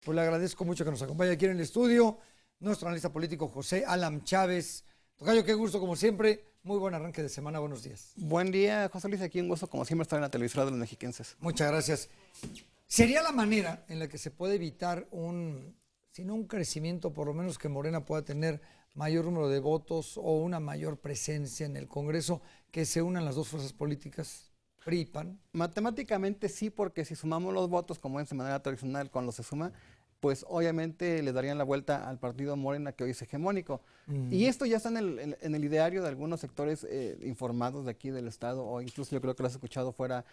Pues le agradezco mucho que nos acompañe aquí en el estudio, nuestro analista político José Alam Chávez. Tocayo, qué gusto como siempre. Muy buen arranque de semana, buenos días. Buen día, José Luis, aquí un gusto como siempre estar en la televisora de los mexiquenses. Muchas gracias. ¿Sería la manera en la que se puede evitar si no un crecimiento, por lo menos que Morena pueda tener mayor número de votos o una mayor presencia en el Congreso, que se unan las dos fuerzas políticas, PRI y PAN? Matemáticamente sí, porque si sumamos los votos, como es de manera tradicional cuando se suma, pues obviamente le darían la vuelta al partido Morena que hoy es hegemónico. Y esto ya está en el ideario de algunos sectores informados de aquí del Estado, o incluso yo creo que lo has escuchado fuera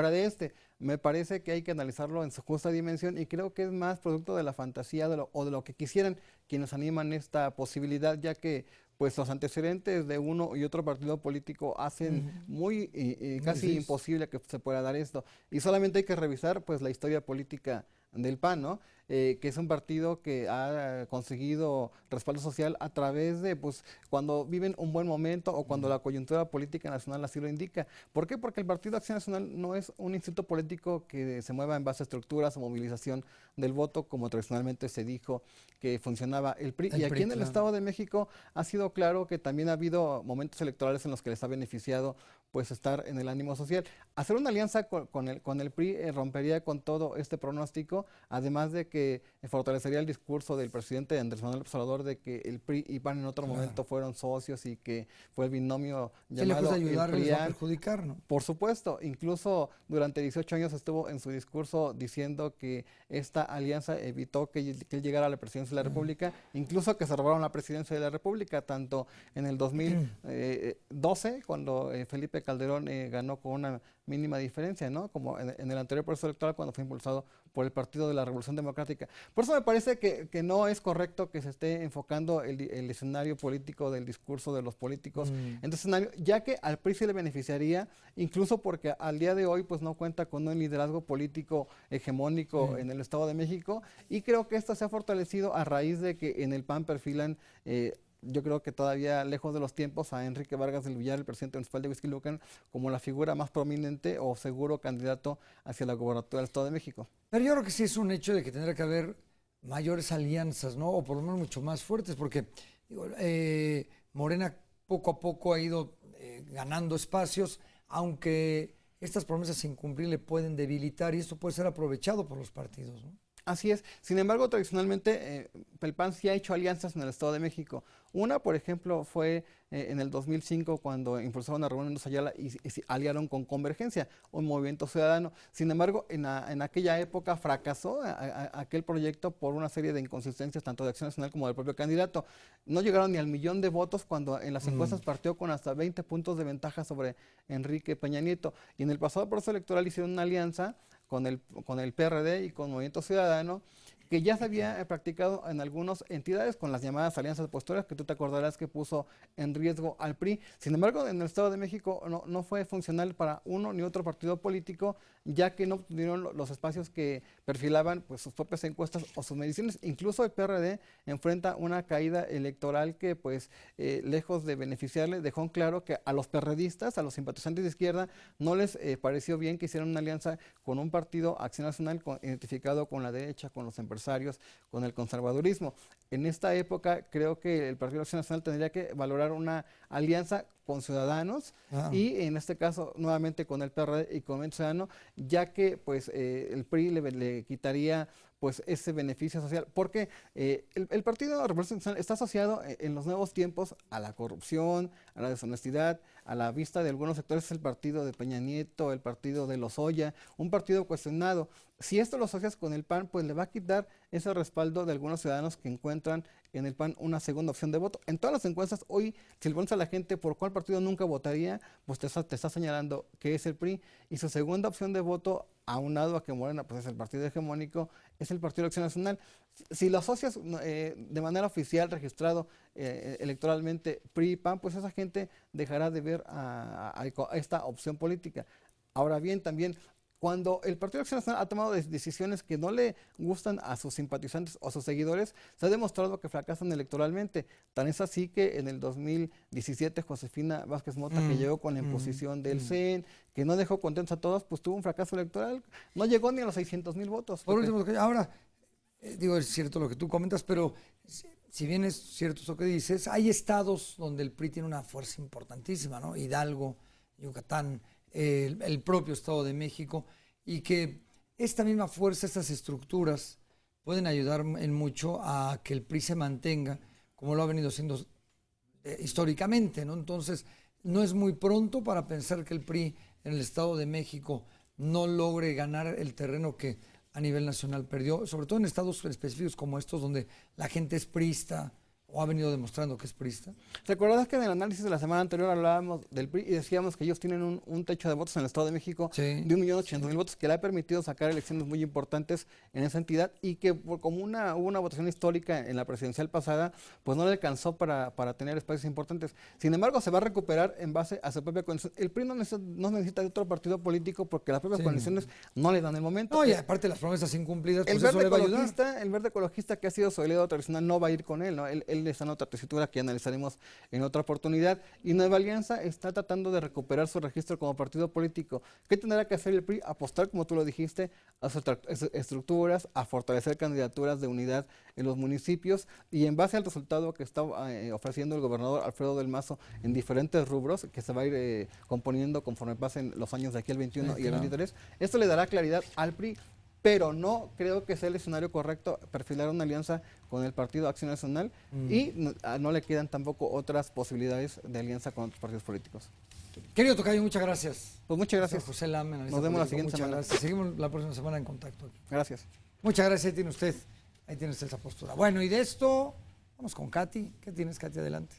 de este. Me parece que hay que analizarlo en su justa dimensión y creo que es más producto de la fantasía o de lo que quisieran quienes animan esta posibilidad, ya que pues los antecedentes de uno y otro partido político hacen muy Muy casi difícil. imposible que se pueda dar esto. Y solamente hay que revisar pues la historia política del PAN, ¿no? Que es un partido que ha conseguido respaldo social a través de, pues, cuando viven un buen momento o cuando la coyuntura política nacional así lo indica. ¿Por qué? Porque el Partido Acción Nacional no es un instituto político que se mueva en base a estructuras o movilización del voto, como tradicionalmente se dijo que funcionaba el PRI. Y El aquí PRI, en el claro. Estado de México ha sido claro que también ha habido momentos electorales en los que les ha beneficiado pues estar en el ánimo social. Hacer una alianza con el PRI rompería con todo este pronóstico, además de que fortalecería el discurso del presidente Andrés Manuel López Obrador de que el PRI y PAN en otro Claro. momento fueron socios y que fue el binomio Si lejos de llamado el ayudarles, les va a PRIAN. perjudicar, ¿no? Por supuesto, incluso durante 18 años estuvo en su discurso diciendo que esta alianza evitó que él llegara a la presidencia de la República, incluso que se robaron la presidencia de la República, tanto en el 2012, cuando Felipe Calderón ganó con una mínima diferencia, ¿no? Como en el anterior proceso electoral, cuando fue impulsado por el Partido de la Revolución Democrática. Por eso me parece que no es correcto que se esté enfocando el escenario político del discurso de los políticos Mm, en este escenario, ya que al PRI se le beneficiaría, incluso porque al día de hoy pues no cuenta con un liderazgo político hegemónico sí. en el Estado de México, y creo que esto se ha fortalecido a raíz de que en el PAN perfilan yo creo que todavía lejos de los tiempos a Enrique Vargas del Villar, el presidente municipal de Huixquilucan, como la figura más prominente o seguro candidato hacia la gobernatura del Estado de México. Pero yo creo que sí es un hecho de que tendrá que haber mayores alianzas, ¿no? O por lo menos mucho más fuertes, porque digo, Morena poco a poco ha ido ganando espacios, aunque estas promesas sin cumplir le pueden debilitar y esto puede ser aprovechado por los partidos, ¿no? Así es. Sin embargo, tradicionalmente el PAN sí ha hecho alianzas en el Estado de México. Una, por ejemplo, fue en el 2005 cuando impulsaron a Rubén Mendoza Ayala y se aliaron con Convergencia, un movimiento ciudadano. Sin embargo, en aquella época fracasó aquel proyecto por una serie de inconsistencias tanto de Acción Nacional como del propio candidato. No llegaron ni al millón de votos cuando en las Mm, encuestas partió con hasta 20 puntos de ventaja sobre Enrique Peña Nieto. Y en el pasado proceso electoral hicieron una alianza con el PRD y con Movimiento Ciudadano, que ya se había practicado en algunas entidades con las llamadas alianzas posturas, que tú te acordarás que puso en riesgo al PRI. Sin embargo, en el Estado de México no fue funcional para uno ni otro partido político, ya que no obtuvieron los espacios que perfilaban pues, sus propias encuestas o sus mediciones. Incluso el PRD enfrenta una caída electoral que, pues, lejos de beneficiarle, dejó en claro que a los perredistas, a los simpatizantes de izquierda, no les pareció bien que hicieran una alianza con un partido Acción Nacional identificado con la derecha, con los empresarios, con el conservadurismo. En esta época creo que el Partido Acción Nacional tendría que valorar una alianza con Ciudadanos claro. y en este caso nuevamente con el PRD y con el Ciudadano, ya que pues el PRI le quitaría pues ese beneficio social, porque el Partido de la Revolución Nacional está asociado en los nuevos tiempos a la corrupción, a la deshonestidad, a la vista de algunos sectores es el partido de Peña Nieto, el partido de Lozoya, un partido cuestionado. Si esto lo asocias con el PAN, pues le va a quitar ese respaldo de algunos ciudadanos que encuentran en el PAN una segunda opción de voto. En todas las encuestas, hoy, si le preguntas a la gente por cuál partido nunca votaría, pues te está señalando que es el PRI. Y su segunda opción de voto, aunado a que Morena pues es el partido hegemónico, es el Partido de Acción Nacional. Si lo asocias de manera oficial, registrado electoralmente PRI y PAN, pues esa gente dejará de ver a esta opción política. Ahora bien, también cuando el Partido de Acción Nacional ha tomado decisiones que no le gustan a sus simpatizantes o a sus seguidores, se ha demostrado que fracasan electoralmente. Tan es así que en el 2017 Josefina Vázquez Mota, que Mm, llegó con la mm, imposición del mm. CEN, que no dejó contentos a todos, pues tuvo un fracaso electoral, no llegó ni a los 600,000 votos, Por Pepe. último, ahora, digo, es cierto lo que tú comentas, pero si bien es cierto eso que dices, hay estados donde el PRI tiene una fuerza importantísima, ¿no? Hidalgo, Yucatán, el propio Estado de México, y que esta misma fuerza, estas estructuras, pueden ayudar en mucho a que el PRI se mantenga como lo ha venido siendo históricamente, ¿no? Entonces, no es muy pronto para pensar que el PRI en el Estado de México no logre ganar el terreno que a nivel nacional perdió, sobre todo en estados específicos como estos, donde la gente es priista o ha venido demostrando que es priista. ¿Recuerdas que en el análisis de la semana anterior hablábamos del PRI y decíamos que ellos tienen un techo de votos en el Estado de México Sí, de 1.800.000 votos que le ha permitido sacar elecciones muy importantes en esa entidad y que como hubo una votación histórica en la presidencial pasada, pues no le alcanzó para tener espacios importantes. Sin embargo, se va a recuperar en base a su propia coalición. El PRI no necesita de otro partido político porque las propias sí. coaliciones no le dan el momento. No, y aparte las promesas incumplidas, El pues eso verde le va a ayudar. ecologista, el verde ecologista que ha sido su aliado tradicional no va a ir con él, ¿no? Él está en otra tesitura que analizaremos en otra oportunidad. Y Nueva Alianza está tratando de recuperar su registro como partido político. ¿Qué tendrá que hacer el PRI? Apostar, como tú lo dijiste, a sus estructuras, a fortalecer candidaturas de unidad en los municipios y en base al resultado que está ofreciendo el gobernador Alfredo del Mazo en diferentes rubros, que se va a ir componiendo conforme pasen los años de aquí al 21 y al 23, esto le dará claridad al PRI. Pero no creo que sea el escenario correcto perfilar una alianza con el Partido Acción Nacional y no le quedan tampoco otras posibilidades de alianza con otros partidos políticos. Querido tocayo, muchas gracias. Pues muchas gracias. José Lame, analista Nos vemos la político, siguiente muchas semana. gracias. Seguimos la próxima semana en contacto aquí. Gracias. Muchas gracias, ahí tiene usted esa postura. Bueno, y de esto, vamos con Katy. ¿Qué tienes, Katy? Adelante.